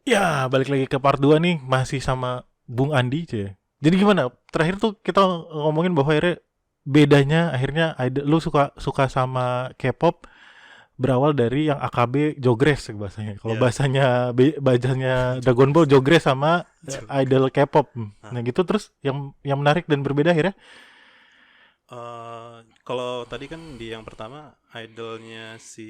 Ya, balik lagi ke part 2 nih, masih sama Bung Andi, cuy. Jadi gimana? Terakhir tuh kita ngomongin bahwa akhirnya bedanya akhirnya lu suka suka sama K-pop berawal dari yang AKB Jogres bahasanya. Kalau Ya, bahasanya Dragon Ball Jogres sama idol K-pop. nah, Nah, gitu terus yang menarik dan berbeda akhirnya. kalau tadi kan di yang pertama idolnya si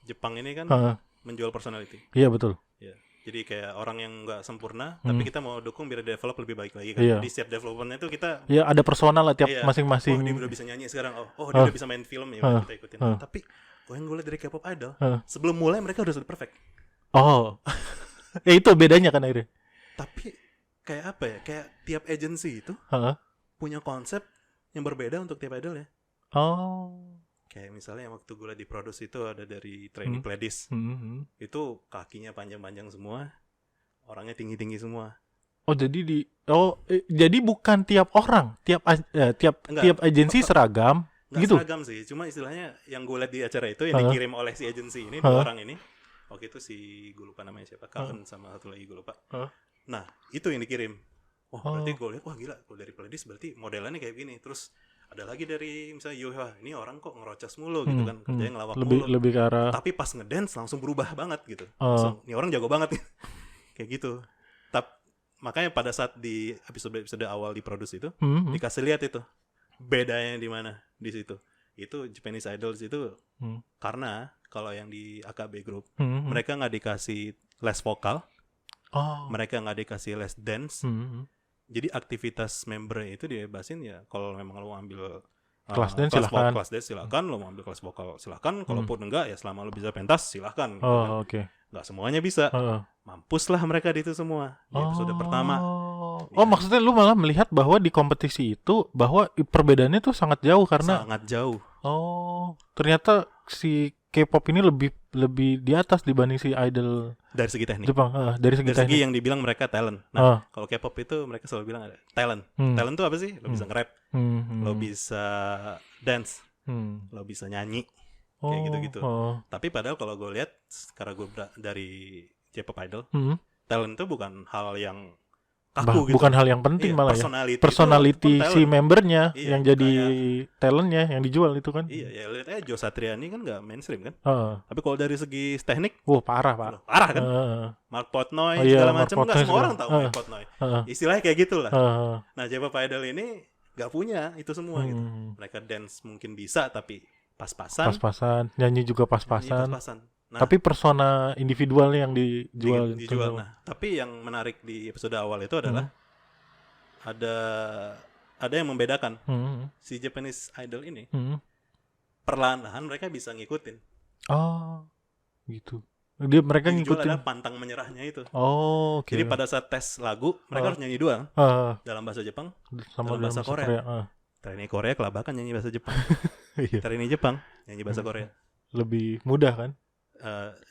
Jepang ini kan Heeh. menjual personality. Iya, betul. Ya, jadi kayak orang yang nggak sempurna, Hmm. tapi kita mau dukung biar develop lebih baik lagi kan. Iya. Jadi setiap developmentnya itu kita, Iya, ada personal lah tiap iya, masing-masing. oh dia udah bisa nyanyi sekarang, dia Heeh. udah bisa main film ya, Heeh. kita ikutin. Heeh. Tapi yang gue lihat dari K-pop idol, Heeh. sebelum mulai mereka udah sudah perfect. Oh. Ya itu bedanya kan akhirnya. Tapi kayak apa ya? Kayak tiap agency itu Heeh. punya konsep yang berbeda untuk tiap idol ya. Oh. Kayak misalnya yang waktu gue liat di produce itu ada dari trainee Pledis. Hmm. Itu kakinya panjang-panjang semua, orangnya tinggi-tinggi semua. Oh, jadi bukan tiap orang, tiap Enggak, agensi seragam nggak gitu. seragam sih, cuma istilahnya yang gue liat di acara itu yang dikirim oleh si agency ini, dua orang ini. Waktu itu gue lupa namanya siapa, Kaen sama satu lagi gue lupa. Nah, itu yang dikirim. Berarti gue lihat, gila, kalau dari Pledis berarti modelannya kayak gini. Terus ada lagi dari misalnya Yoha, ini orang kok ngerocos mulu gitu kan, kerjanya ngelawak mulu. Lebih ke arah. Tapi pas ngedance langsung berubah banget gitu. Langsung, ini orang jago banget nih. Kayak gitu. Makanya pada saat di episode awal di produce itu, dikasih lihat itu bedanya di mana di situ. Itu Japanese Idols itu karena kalau yang di AKB Group mereka nggak dikasih les vokal, mereka nggak dikasih les dance. Jadi aktivitas membernya itu dibebasin ya. Kalau memang lo ambil Kelas dance silakan. Kelas dance silakan, lo mau ambil kelas vokal silakan. Kalaupun enggak ya selama lo bisa pentas silakan. Gitu kan. Oke. Nggak semuanya bisa. Mampuslah mereka di itu semua di episode pertama. Maksudnya lu malah melihat bahwa di kompetisi itu bahwa perbedaannya tuh sangat jauh karena sangat jauh. Ternyata si K-pop ini lebih di atas dibanding si idol dari segi teknik. Jepang. Dari segi yang dibilang mereka talent. Nah, kalau K-pop itu mereka selalu bilang ada talent. Talent itu apa sih? Lo bisa nge-rap, lo bisa dance, lo bisa nyanyi, kayak gitu-gitu. Tapi padahal kalau gue lihat, karena gue dari J-pop idol, talent itu bukan hal yang kaku gitu. Bukan hal yang penting malah personality si membernya yang jadi talentnya yang dijual itu kan. Iya, ya lihat aja Joe Satriani kan nggak mainstream kan. Tapi kalau dari segi teknik, parah kan. Mark Portnoy segala macam, nggak semua orang tahu Mark Portnoy. Istilahnya kayak gitulah. Nah, J-pop idol ini nggak punya itu semua gitu. Mereka dance mungkin bisa tapi pas-pasan, nyanyi juga pas-pasan. Nah, tapi persona individual yang dijual. Nah, tapi yang menarik di episode awal itu adalah ada yang membedakan si Japanese Idol ini. Perlahan-lahan mereka bisa ngikutin. Gitu. Mereka ngikutin. Ada pantang menyerahnya itu. Okay. Jadi pada saat tes lagu mereka harus nyanyi dua dalam bahasa Jepang sama dalam bahasa Korea. Trainee Korea kelabakan nyanyi bahasa Jepang. Trainee Jepang nyanyi bahasa Korea. Lebih mudah kan?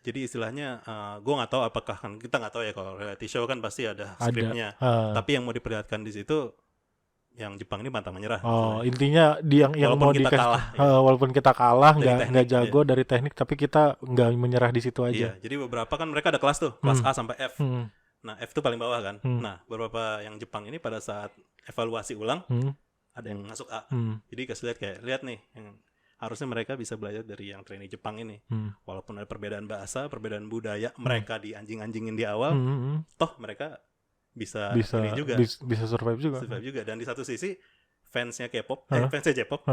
Jadi istilahnya gue nggak tahu apakah kan kita nggak tahu ya, kalau reality show kan pasti ada skripnya. Tapi yang mau diperlihatkan di situ yang Jepang ini pantang menyerah. Intinya yang mau dikasih walaupun kita kalah nggak jago dari teknik, tapi kita nggak menyerah di situ aja. Jadi beberapa kan mereka ada kelas tuh, kelas A sampai F. Nah, F tuh paling bawah kan. Nah, beberapa yang Jepang ini pada saat evaluasi ulang ada yang masuk A. Jadi kasih lihat nih yang harusnya mereka bisa belajar dari yang trainee Jepang ini. Walaupun ada perbedaan bahasa, perbedaan budaya, mereka dianjing-anjingin di awal, toh mereka bisa ini juga. Bisa survive juga. Dan di satu sisi fansnya K-pop, fansnya J-pop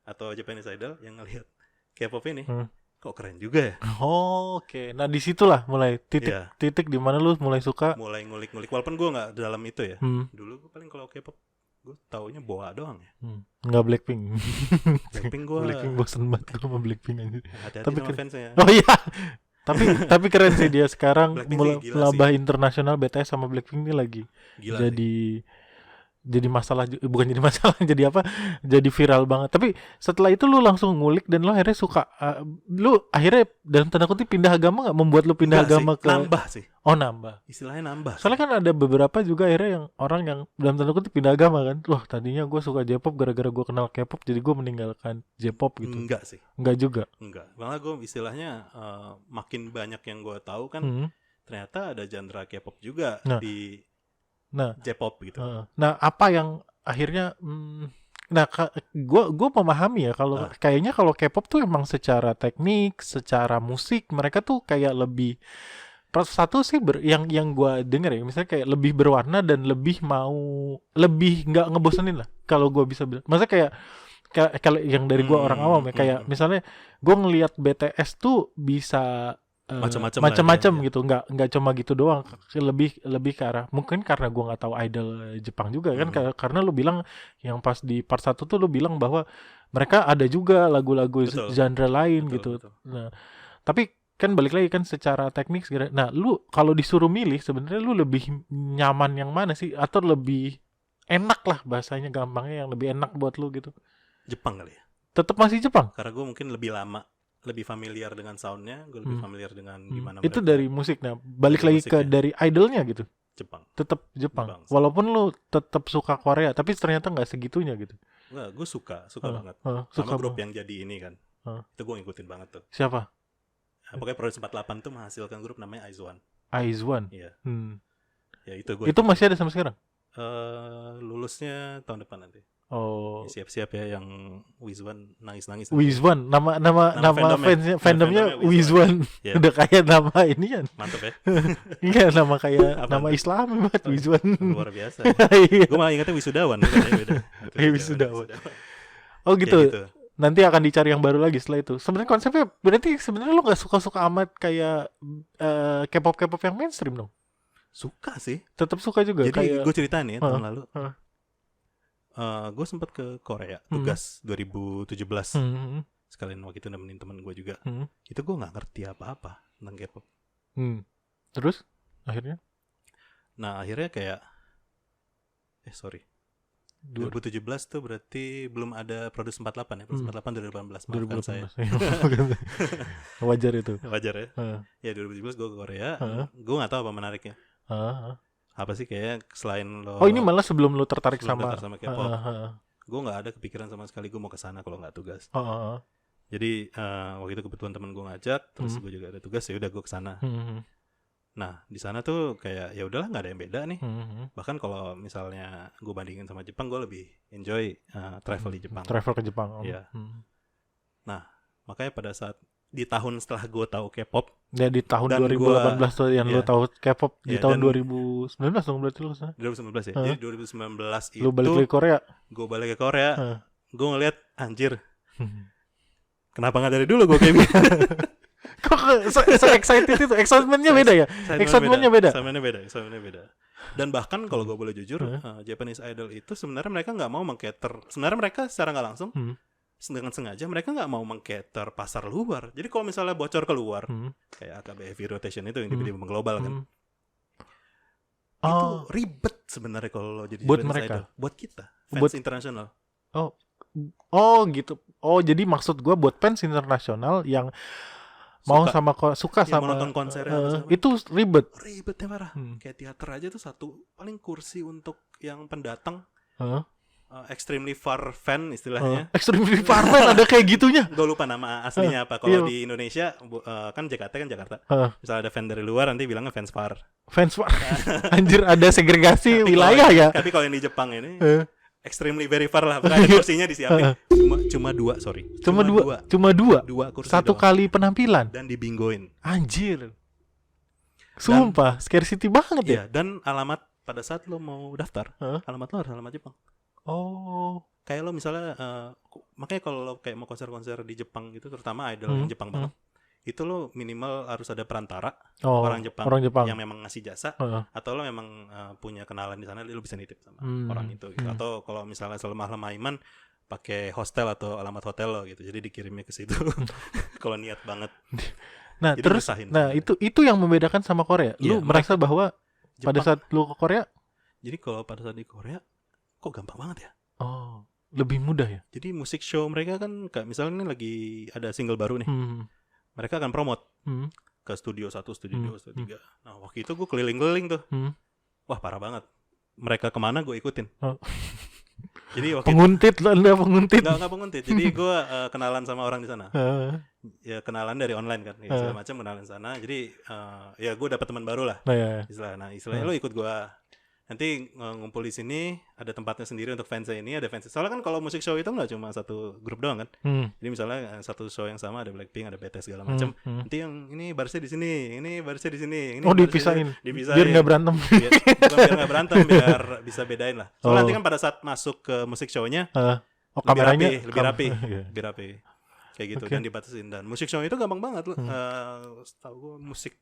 atau Japanese Idol yang ngelihat K-pop ini, kok keren juga ya. Oke. Nah, disitulah mulai titik di mana lu mulai suka. Mulai ngulik-ngulik. Walaupun gue nggak dalam itu ya. Dulu gue paling kalau K-pop gue taunya Boa doang ya. Nggak Blackpink. Blackpink bosen banget gue sama Blackpink aja. Hati-hati sama fansnya. Iya. tapi keren sih dia sekarang melambah internasional. BTS sama Blackpink ini lagi gila jadi masalah, bukan jadi masalah, jadi apa? Jadi viral banget. Tapi setelah itu lu langsung ngulik dan lu akhirnya suka. Lu akhirnya dalam tanda kutip pindah agama nggak? Membuat lu pindah agama ke? Nambah sih. Nambah. Istilahnya nambah. Soalnya kan ada beberapa juga akhirnya yang orang yang dalam tanda kutip pindah agama kan. Wah, tadinya gue suka J-pop gara-gara gue kenal K-pop, jadi gue meninggalkan J-pop gitu. Enggak sih. Enggak juga. Enggak. Malah gue istilahnya makin banyak yang gue tahu kan. ternyata ada genre K-pop juga di J-pop gitu. Nah, apa yang akhirnya gue memahami ya kalau kayaknya kalau K-pop tuh emang secara teknik, secara musik mereka tuh kayak lebih satu sih yang gue denger ya, misalnya kayak lebih berwarna dan lebih nggak ngebosenin lah kalau gue bisa bilang. Maksudnya kayak kalau yang dari gue orang awam ya, kayak misalnya gue ngelihat BTS tuh bisa macam-macam gitu, nggak cuma gitu doang, lebih ke arah mungkin karena gue nggak tahu idol Jepang juga kan, karena lu bilang yang pas di part 1 tuh lu bilang bahwa mereka ada juga lagu-lagu genre lain gitu. Nah, tapi kan balik lagi kan secara teknik segala. Nah, lu kalau disuruh milih sebenarnya lu lebih nyaman yang mana sih, atau lebih enak lah bahasanya gampangnya, yang lebih enak buat lu gitu? Jepang kali ya. Tetap masih Jepang? Karena gue mungkin lebih lama, lebih familiar dengan soundnya, gue lebih familiar dengan gimana itu mereka. Dari musik. Nah, balik lagi ke dari idolnya gitu. Jepang. Tetap Jepang. Walaupun lu tetap suka Korea, tapi ternyata nggak segitunya gitu. Enggak, gue suka banget. Sama grup yang jadi ini kan. Itu gue ngikutin banget tuh. Siapa? Pokoknya Produce 48 tuh menghasilkan grup namanya IZ*ONE. IZ*ONE? Iya. Ya itu gue. Itu masih ada sampai sekarang? Lulusnya tahun depan nanti. Oh. Ya, siap-siap ya yang WIZ*ONE nangis-nangis. WIZ*ONE, nama fansnya WIZ*ONE. Yeah. Udah kayak nama ini kan. Mantap ya. Iya, nama kayak nama Islam banget, WIZ*ONE. Luar biasa. Gue malah ingatnya Wisudawan. Wisudawan. Oh gitu. Nanti akan dicari yang baru lagi setelah itu. Sebenarnya konsepnya berarti sebenarnya lo nggak suka-suka amat kayak K-pop yang mainstream dong? Suka sih. Tetap suka juga. Jadi gue cerita nih tahun lalu. Gue sempat ke Korea tugas 2017. Sekalian waktu itu nemenin teman gue juga. Itu gue nggak ngerti apa-apa tentang K-pop. Terus akhirnya? Nah akhirnya kayak 2017 tuh berarti belum ada Produce 48 ya. Produce 48 2018. Maafkan saya. Wajar itu. Wajar ya. Ya 2017 gue ke Korea. Gue nggak tahu apa menariknya. Apa sih kayaknya selain lo. Oh ini malah sebelum lo tertarik sama K-pop. Gue nggak ada kepikiran sama sekali gue mau ke sana kalau nggak tugas. Jadi waktu itu kebetulan teman gue ngajak, terus gue juga ada tugas, ya udah gue ke sana. Nah di sana tuh kayak ya udahlah nggak ada yang beda nih. Bahkan kalau misalnya gue bandingin sama Jepang, gue lebih enjoy travel di Jepang. Travel ke Jepang. Iya. Nah makanya pada saat di tahun setelah gue tahu K-pop. Ya di tahun 2018 tuh yang lo tahu K-pop di tahun 2019 dong berarti lo sana. 2019 ya. Jadi 2019 itu. Lo balik ke Korea. Gue balik ke Korea. Gue ngeliat anjir. Kenapa nggak dari dulu gue kayak gini? Kok se-excited itu? Excitementnya beda ya? Excitementnya beda. Dan bahkan kalau gue boleh jujur, Japanese Idol itu sebenarnya mereka nggak mau meng-cater. Sebenarnya mereka secara nggak langsung, dengan sengaja mereka nggak mau meng-cater pasar luar. Jadi kalau misalnya bocor keluar, kayak AKB Heavy Rotation itu yang tiba-tiba mengglobal kan, itu ribet sebenarnya kalau jadi buat Japanese mereka, Idol. Buat kita, fans internasional. Oh gitu. Oh jadi maksud gue buat fans internasional yang mau suka sama nonton konsernya itu ribetnya parah. Kayak teater aja tuh satu paling kursi untuk yang pendatang. Extremely far fan istilahnya. Extremely far fan ada kayak gitunya. Gue lupa nama aslinya apa. Kalau di Indonesia kan Jakarta. Misalnya ada fan dari luar nanti bilangnya fans far. Fans far. Anjir ada segregasi wilayah ya. Tapi kalau yang di Jepang ini extremely very far lah. Bukan kursinya disiapin. Cuma dua kursi. Satu kali penampilan. Dan dibingoin. Anjir. Sumpah, scarcity banget ya. Dan alamat pada saat lo mau daftar, alamat lo harus alamat Jepang. Oh, kayak lo misalnya, makanya kalau lo kayak mau konser-konser di Jepang gitu, terutama idol yang Jepang banget, itu lo minimal harus ada perantara orang Jepang yang memang ngasih jasa, atau lo memang punya kenalan di sana, lo bisa nitip sama orang itu. Gitu. Atau kalau misalnya selemah-lemah iman, pakai hostel atau alamat hotel lo gitu, jadi dikirimnya ke situ. Kalau niat banget. Nah jadi terus, itu yang membedakan sama Korea. Lo merasa bahwa Jepang, pada saat lo ke Korea, jadi kalau pada saat di Korea kok gampang banget ya? Oh, lebih mudah ya? Jadi musik show mereka kan kayak misalnya ini lagi ada single baru nih. Mereka akan promote ke studio 1, studio 2, studio 3. Nah, waktu itu gue keliling-keliling tuh. Wah, parah banget. Mereka kemana gue ikutin. Jadi waktu penguntit lo, Anda penguntit. Nggak penguntit. Jadi gue kenalan sama orang di sana. Ya kenalan dari online kan, ya, segala macam kenalan sana. Jadi ya gue dapet teman baru lah. Istilahnya lo ikut gue. Nanti ngumpul di sini, ada tempatnya sendiri untuk fansnya ini, ada fansnya. Soalnya kan kalau musik show itu nggak cuma satu grup doang kan. Jadi misalnya satu show yang sama ada Blackpink, ada BTS segala macam. Nanti yang ini barisnya di sini, ini barisnya di sini, ini dipisahin. Biar nggak berantem. Biar nggak berantem, biar bisa bedain lah. Soalnya nanti kan pada saat masuk ke musik show-nya, kameranya lebih rapi. Kayak gitu, dan dibatasin. Dan musik show itu gampang banget loh. Tahu gue musik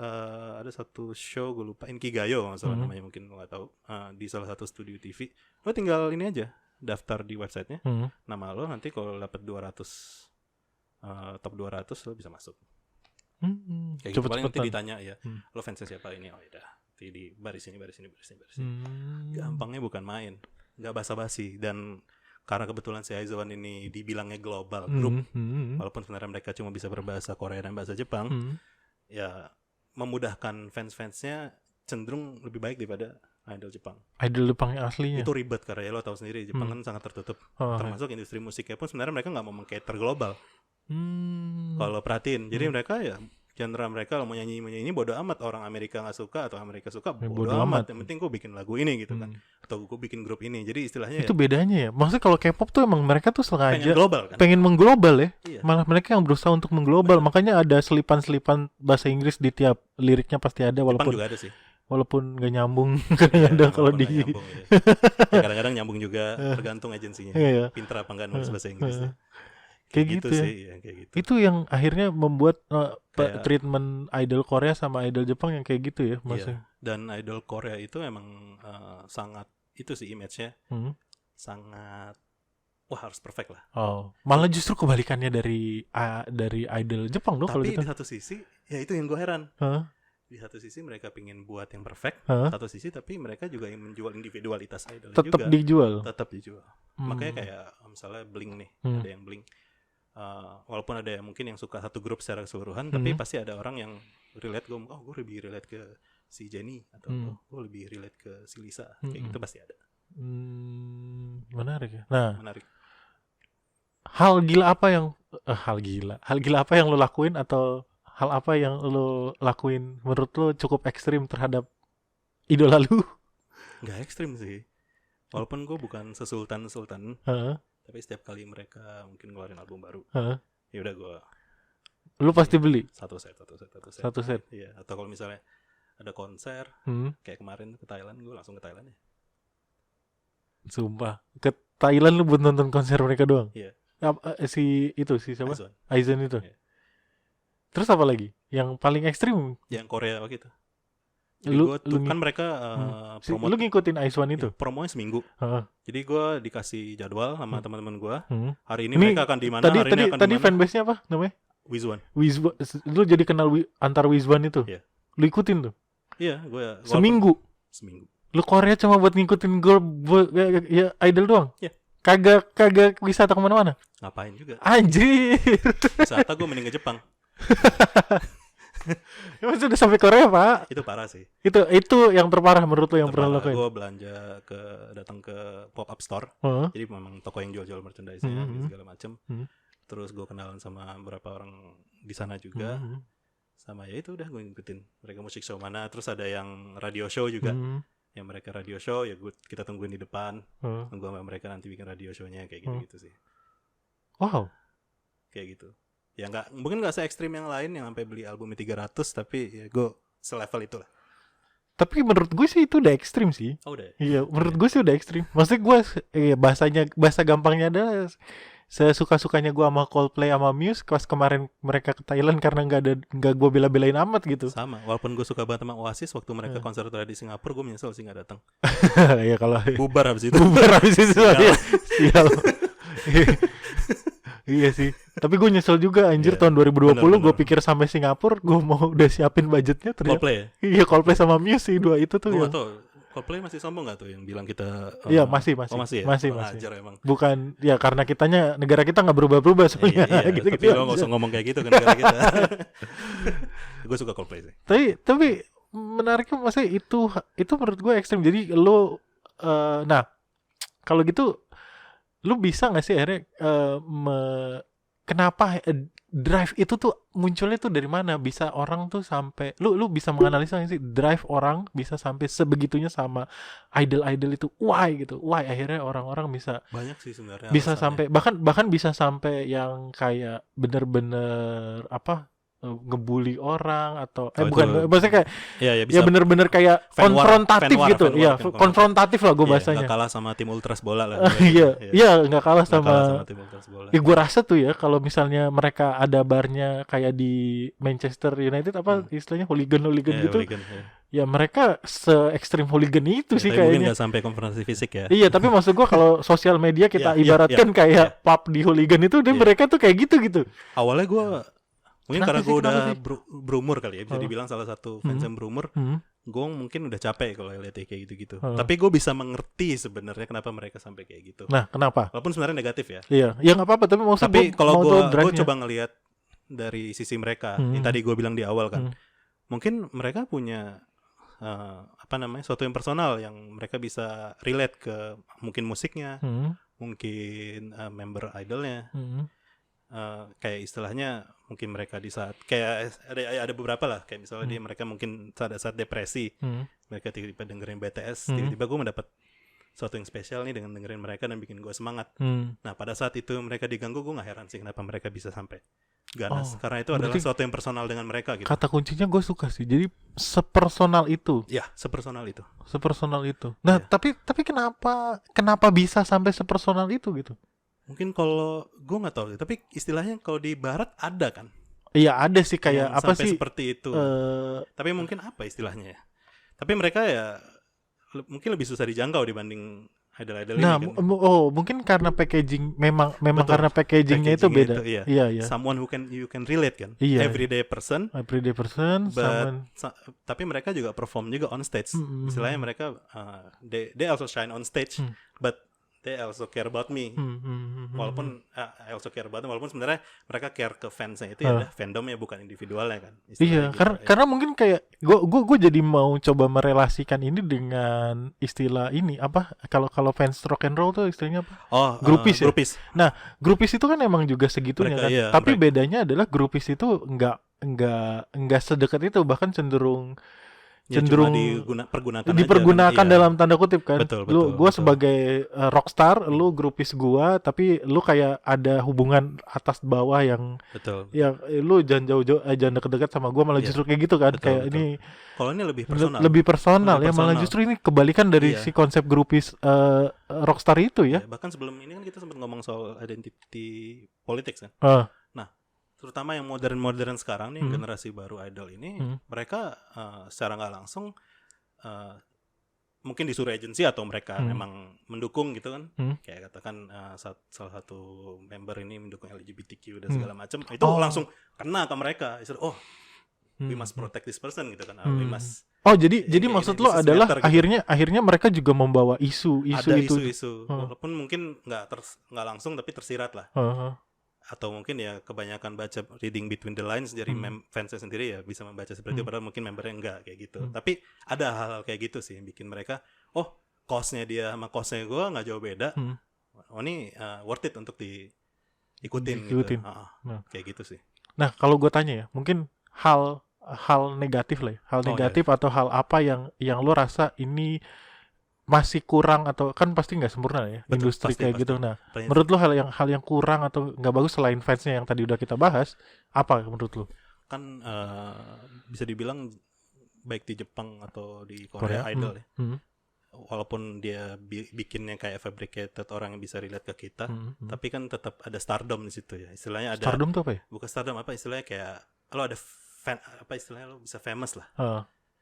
ada satu show gue lupa, Inkigayo nggak salah namanya, mungkin lo nggak tahu, di salah satu studio TV. Lo tinggal ini aja, daftar di websitenya, nama lo, nanti kalau dapet 200 top 200 lo bisa masuk. Kayak gitu. Paling nanti ditanya ya, lo fansnya siapa ini, oh ya di baris ini. Gampangnya bukan main, nggak basa-basi. Dan karena kebetulan si IZ*ONE ini dibilangnya global group, walaupun sebenarnya mereka cuma bisa berbahasa Korea dan bahasa Jepang, ya memudahkan fans-fansnya cenderung lebih baik daripada idol Jepang. Idol Jepang yang aslinya. Itu ribet karena ya lo tahu sendiri, Jepang kan sangat tertutup. Termasuk industri musiknya pun sebenarnya mereka nggak mau meng-cater global. Kalau perhatiin, jadi mereka ya genre mereka kalau mau nyanyi bodo amat, orang Amerika nggak suka atau Amerika suka bodo amat. Yang penting gue bikin lagu ini gitu kan, atau gue bikin grup ini. Jadi istilahnya itu bedanya ya. Maksudnya kalau K-pop tuh emang mereka tuh sengaja pengen mengglobal ya. Iya. Malah mereka yang berusaha untuk mengglobal. Makanya ada selipan-selipan bahasa Inggris di tiap liriknya pasti ada, walaupun Jepang juga ada sih. Walaupun gak nyambung kadang-kadang kalau di nyambung, ya. Kadang-kadang nyambung juga, tergantung agensinya. Pinter apa enggak nulis bahasa Inggris. Kayak gitu ya. Sih, ya, kayak gitu. Itu yang akhirnya membuat treatment idol Korea sama idol Jepang yang kayak gitu ya, maksudnya. Iya. Dan idol Korea itu emang sangat itu sih image-nya. Sangat harus perfect lah. Oh, malah justru kebalikannya dari idol Jepang dong kalau gitu. Tapi di satu sisi, ya itu yang gue heran. Di satu sisi mereka pingin buat yang perfect, satu sisi tapi mereka juga yang menjual individualitas idol juga. Tetap dijual. Makanya kayak misalnya Blink nih, ada yang Blink. Walaupun ada yang mungkin yang suka satu grup secara keseluruhan, tapi pasti ada orang yang relate, gue lebih relate ke si Jennie, atau gue lebih relate ke si Lisa, kayak gitu pasti ada. Menarik ya. Nah, menarik. Hal gila apa yang lo lakuin, atau hal apa yang lo lakuin menurut lo cukup ekstrim terhadap idola lu? Gak ekstrim sih, walaupun gue bukan sesultan, tapi setiap kali mereka mungkin ngeluarin album baru, ya udah gue. Lu pasti beli satu set. Iya. Atau kalau misalnya ada konser, kayak kemarin ke Thailand, gue langsung ke Thailand ya. Sumpah, ke Thailand lu buat nonton konser mereka doang? Iya. Si siapa? IZ*ONE itu. Iya. Terus apa lagi? Yang paling ekstrim? Yang Korea waktu itu. Lu kan mereka promo. Lu ngikutin IZ*ONE itu? Ya, promonya seminggu. Jadi gue dikasih jadwal sama teman-teman gue. Hari ini mereka akan di mana? Tadi fanbase-nya apa namanya? WIZ*ONE. Lu jadi kenal antar WIZ*ONE itu? Iya. Lu ikutin tuh? Iya, gue. Seminggu. Lu Korea cuma buat ngikutin ya idol doang? Iya. Kagak wisata kemana-mana? Ngapain juga? Anjir. Wisata gue mending ke Jepang. Emang sudah sampai Korea, Pak? Itu parah sih. Itu yang terparah menurut lo yang pernah lakuin? Gue belanja datang ke pop-up store. Jadi memang toko yang jual-jual merchandise segala macam. Terus gue kenalan sama beberapa orang di sana juga. Sama ya itu udah gue ngikutin mereka musik show mana. Terus ada yang radio show juga. Yang mereka radio show ya kita tungguin di depan. Tunggu sama mereka nanti bikin radio show-nya kayak gitu sih. Wow. Kayak gitu. Ya mungkin nggak se-ekstrim yang lain yang sampai beli albumnya 300, tapi ya gue selevel itulah. Tapi menurut gue sih itu udah ekstrim sih. Oh udah. Iya, menurut gue sih udah ekstrim. Maksudnya gue bahasa gampangnya adalah sesuka-sukanya gue sama Coldplay sama Muse pas kemarin mereka ke Thailand karena nggak gue bela-belain amat gitu. Sama, walaupun gue suka banget sama Oasis, waktu mereka konser di Singapura gue menyesal sih nggak datang. Ya kalau bubar habis itu. Sial. Iya sih. Tapi gue nyesel juga anjir, tahun 2020 gue pikir sampai Singapura gue mau udah siapin budgetnya ternyata. Coldplay ya? Iya, Coldplay sama Muse sih, dua itu tuh. Gue tau Coldplay masih sombong gak tuh yang bilang kita Iya masih. Oh, masih ya? Masih. Ajar emang. Bukan ya karena negara kita gak berubah-berubah sebenarnya. Iya, gitu, tapi lo gak usah ngomong kayak gitu ke negara kita. Gue suka Coldplay sih. Tapi menariknya maksudnya itu menurut gue ekstrim. Jadi lo kalau gitu lu bisa nggak sih akhirnya kenapa drive itu tuh munculnya tuh dari mana? Bisa orang tuh sampai lu bisa menganalisa nggak sih drive orang bisa sampai sebegitunya sama idol itu? Why gitu? Why akhirnya orang-orang bisa banyak sih sebenarnya bisa alasannya. sampai bahkan bisa sampai yang kayak bener-bener apa ngebully orang atau bukan maksudnya kayak ya ya bisa bener-bener kayak fan war konfrontatif gitu ya kan, konfrontatif lah gue Iya, bahasanya. nggak kalah sama tim ultras bola lah. Iya nggak kalah Nggak kalah sama tim ultras bola. ya gue rasa tuh ya kalau misalnya mereka ada barnya kayak di Manchester United apa istilahnya hooligan gitu Hooligan, ya mereka se ekstrim hooligan itu ya, sih tapi mungkin kayaknya. nggak sampai konfrontasi fisik ya. Iya tapi maksud gue kalau sosial media kita ibaratkan kayak pub di hooligan itu dan mereka tuh kayak gitu. Awalnya gue mungkin Kenapa karena gue udah berumur kali ya, bisa dibilang salah satu fans yang berumur. Gue mungkin udah capek kalau lihat kayak gitu-gitu. Tapi gue bisa mengerti sebenarnya kenapa mereka sampai kayak gitu. Nah, kenapa? Walaupun sebenarnya negatif ya. Iya, ya nggak apa-apa. Tapi kalau gue coba ngelihat dari sisi mereka, yang tadi gue bilang di awal kan, mungkin mereka punya suatu yang personal yang mereka bisa relate ke mungkin musiknya, mungkin member idolnya. Kayak istilahnya mungkin mereka di saat kayak ada beberapa lah kayak misalnya mereka mungkin saat depresi mereka tiba-tiba dengerin BTS tiba-tiba gue mendapat sesuatu yang spesial nih dengan dengerin mereka dan bikin gue semangat. Nah pada saat itu mereka diganggu gue nggak heran sih kenapa mereka bisa sampai ganas karena itu adalah sesuatu yang personal dengan mereka gitu. Kata kuncinya gue suka sih jadi sepersonal itu. Ya sepersonal itu. Nah tapi kenapa bisa sampai sepersonal itu gitu? Mungkin kalau gue nggak tahu, tapi istilahnya kalau di barat ada kan? Iya ada sih kayak yang apa sih? Seperti itu. Tapi mungkin apa istilahnya ya? Tapi mereka ya mungkin lebih susah dijangkau dibanding idol-idol ini kan. Mungkin karena packaging memang karena packagingnya itu beda. Iya. Someone who you can relate kan. Iya. Everyday person. Tapi mereka juga perform juga on stage. Istilahnya mereka they also shine on stage, but they also care about me. Walaupun I also care about them, walaupun sebenarnya mereka care ke fansnya itu ya fandomnya bukan individualnya kan. Iya, gitu, karena mungkin kayak gue jadi mau coba merelasikan ini dengan istilah ini apa kalau fans rock and roll tuh istilahnya apa? Grupis ya. Nah, grupis itu kan emang juga segitunya mereka, kan. Iya, tapi bedanya adalah grupis itu enggak sedekat itu, bahkan cenderung dipergunakan dalam tanda kutip kan. Betul, gue sebagai rockstar, lu grupis gue, tapi lu kayak ada hubungan atas bawah yang ya lu jangan deket-deket sama gue, malah justru kayak gitu kan. Kayak ini kalau ini lebih personal ya, malah justru ini kebalikan dari si konsep grupis rockstar itu ya. Bahkan sebelum ini kan kita sempat ngomong soal identity politics kan. Terutama yang modern sekarang nih, generasi baru idol ini, mereka secara nggak langsung mungkin disuruh agensi atau mereka memang mendukung gitu kan. Kayak katakan salah satu member ini mendukung LGBTQ dan segala macam, itu langsung kena ke mereka. We must protect this person gitu kan. We must. Jadi maksud lo adalah gitu. akhirnya mereka juga membawa isu ada itu. Isu-isu. Walaupun mungkin nggak langsung tapi tersirat lah. Atau mungkin ya kebanyakan baca reading between the lines dari fansnya sendiri ya bisa membaca seperti itu, padahal mungkin membernya enggak kayak gitu. Tapi ada hal-hal kayak gitu sih yang bikin mereka cost-nya dia sama cost-nya gue nggak jauh beda. Ini worth it untuk diikutin. Gitu. Kayak gitu sih. Nah kalau gue tanya ya, mungkin hal negatif lah ya. Hal negatif atau hal apa yang lo rasa ini masih kurang, atau kan pasti nggak sempurna ya. Betul, industri kayak gitu. Nah, menurut lo hal yang kurang atau nggak bagus selain fansnya yang tadi udah kita bahas, apa menurut lo? Kan bisa dibilang baik di Jepang atau di Korea idol ya. Walaupun dia bikinnya kayak fabricated, orang yang bisa relate ke kita, tapi kan tetap ada stardom di situ ya. Istilahnya ada. Stardom tuh apa ya? Bukan stardom, apa istilahnya, kayak lo ada fan, apa istilahnya, lo bisa famous lah.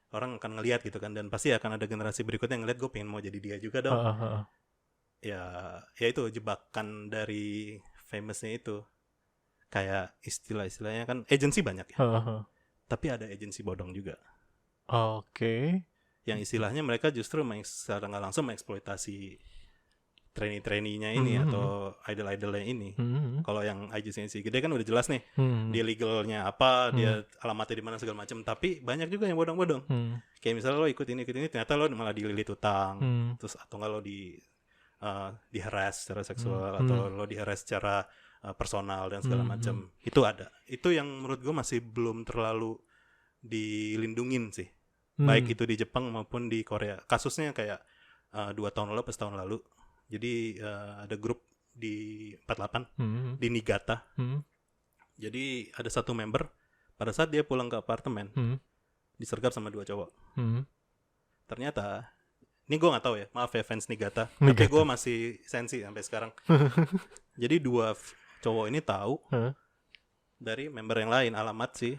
Orang akan ngelihat gitu kan, dan pasti akan ada generasi berikutnya yang ngelihat, gue pengen mau jadi dia juga dong. Ya itu jebakan dari famousnya itu. Kayak istilahnya kan agensi banyak ya. Tapi ada agensi bodong juga. Yang istilahnya mereka justru secara nggak langsung mengeksploitasi trainee-trainee-nya ini atau idol-idolnya ini. Kalau yang agensi gede kan udah jelas nih, dia legalnya apa, dia alamatnya di mana segala macam. Tapi banyak juga yang bodong-bodong. Kayak misalnya lo ikut ini, ternyata lo malah dililit utang, terus atau nggak lo di-harass secara seksual atau lo di-harass secara personal dan segala macam. Itu ada. Itu yang menurut gue masih belum terlalu dilindungin sih. Baik itu di Jepang maupun di Korea. Kasusnya kayak 2 tahun lalu, pas tahun lalu. Jadi ada grup di 48 di Niigata. Jadi ada satu member pada saat dia pulang ke apartemen disergap sama 2 cowok. Ternyata ini gue nggak tahu ya, maaf ya fans Niigata, tapi gue masih sensi sampai sekarang. Jadi 2 cowok ini tahu dari member yang lain alamat sih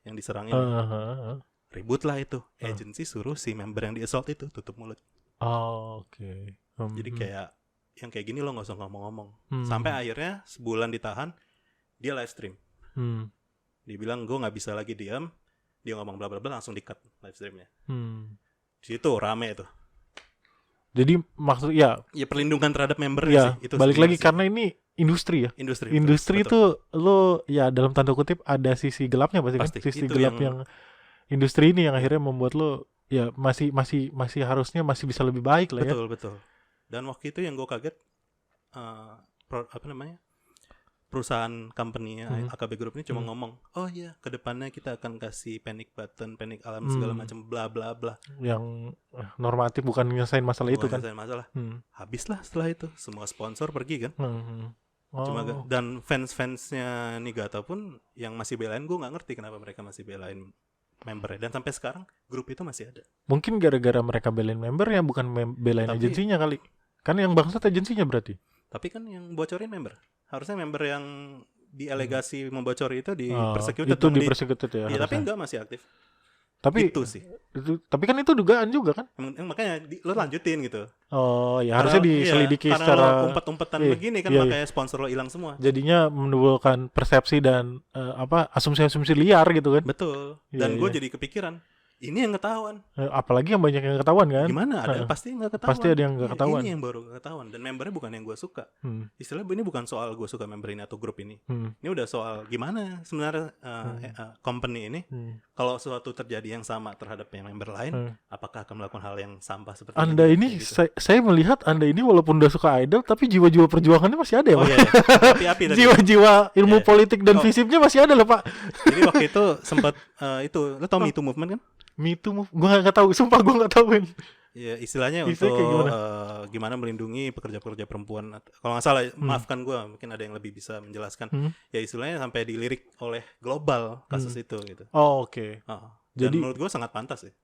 yang diserang ini. Ribut lah itu, agency suruh si member yang di assault itu tutup mulut. Oke. Jadi kayak yang kayak gini lo nggak usah ngomong-ngomong. Sampai akhirnya sebulan ditahan, dia live stream. Dia bilang gue nggak bisa lagi diam, dia ngomong bla bla bla, langsung di-cut live streamnya. Di situ rame itu. Jadi maksud ya perlindungan terhadap membernya ya, sih. Itu balik lagi sih. karena ini industri ya. Industri betul. itu lo ya dalam tanda kutip ada sisi gelapnya pasti. Kan? Sisi itu gelap yang industri ini yang akhirnya membuat lo ya masih harusnya masih bisa lebih baik lah ya. Betul. Dan waktu itu yang gue kaget perusahaan company-nya AKB Group ini cuma ngomong, oh iya kedepannya kita akan kasih panic button, panic alarm segala macam bla bla bla. Yang normatif bukan nyelesain masalah itu kan. Masalah. Habislah setelah itu semua sponsor pergi kan. Cuma dan fans-fansnya Niigata pun yang masih belain, gue nggak ngerti kenapa mereka masih belain membernya, dan sampai sekarang grup itu masih ada. Mungkin gara-gara mereka belain member ya, bukan belain agensinya kali. Kan yang bangsat agensinya berarti. Tapi kan yang bocorin member. Harusnya member yang dialegasi membocori itu di-persecuted. Itu di-persecuted ya. Iya, tapi enggak, masih aktif. Tapi itu sih. Tapi kan itu dugaan juga kan? Makanya lo lanjutin gitu. Oh, ya harusnya diselidiki karena secara lo umpet-umpetan begini kan, makanya sponsor lo hilang semua. Jadinya menimbulkan persepsi dan asumsi-asumsi liar gitu kan. Betul. Dan gue jadi kepikiran, ini yang ketahuan. Apalagi yang banyak yang ketahuan kan? Gimana? Ada pasti nggak ketahuan. Pasti ada yang nggak ketahuan. Ini yang baru ketahuan. Dan membernya bukan yang gue suka. Istilahnya ini bukan soal gue suka member ini atau grup ini. Ini udah soal gimana sebenarnya company ini. Kalau suatu terjadi yang sama terhadap yang member lain, apakah akan melakukan hal yang sampah seperti Anda ini? Gitu. Saya melihat Anda ini walaupun udah suka idol, tapi jiwa-jiwa perjuangannya masih ada ya, Pak? Iya. Api-api tadi. Jiwa-jiwa ilmu politik dan visipnya masih ada loh, Pak. Jadi waktu itu sempat lo tau Me Too Movement kan? Me Too Movement, gue gak tahu, sumpah gue gak tahu kan. Ya istilahnya untuk gimana melindungi pekerja-pekerja perempuan. Kalau nggak salah, maafkan gue, mungkin ada yang lebih bisa menjelaskan. Ya istilahnya sampai dilirik oleh global kasus itu gitu. Oh, oke. Dan menurut gue sangat pantas sih.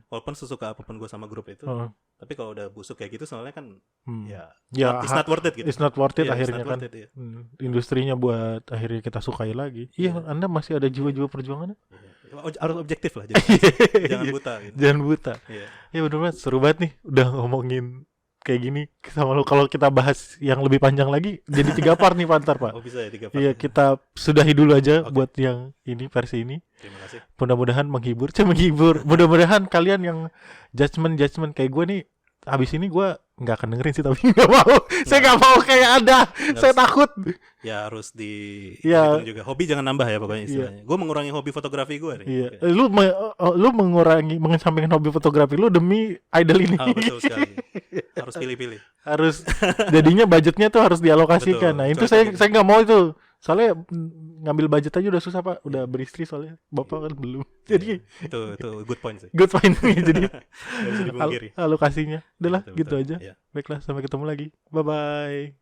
Walaupun sesuka apapun gue sama grup itu, tapi kalau udah busuk kayak gitu soalnya kan it's not worth it gitu. It's not worth it akhirnya kan. It, industrinya buat akhirnya kita sukai lagi. Iya, Anda masih ada jiwa-jiwa perjuangannya. Harus objektif lah, jangan buta gitu. Jangan buta. Ya benar-benar seru banget nih udah ngomongin kayak gini sama lo. Kalau kita bahas yang lebih panjang lagi jadi 3 part nih Pantar, Pak. Oh bisa ya 3 part. Iya, kita sudahi dulu aja buat yang ini versi ini. Terima kasih. Mudah-mudahan menghibur. Mudah-mudahan kalian yang judgement kayak gue nih, habis ini gue nggak akan dengerin sih, tapi nggak mau. Saya nggak mau kayak ada. Saya takut. Ya harus juga. Hobi jangan nambah ya pokoknya istilahnya. Gue mengurangi hobi fotografi gue nih. Iya. Lu mengesampingkan hobi fotografi lu demi idol ini. Betul sekali. Harus pilih-pilih. Harus jadinya budgetnya tuh harus dialokasikan. Nah itu saya nggak mau itu. Soalnya ngambil budget aja udah susah, Pak. Udah beristri soalnya. Bapak kan belum. Jadi itu good point sih. Good point. Jadi bisa dipungkiri. alokasinya. Udahlah gitu aja. Ya. Baiklah, sampai ketemu lagi. Bye bye.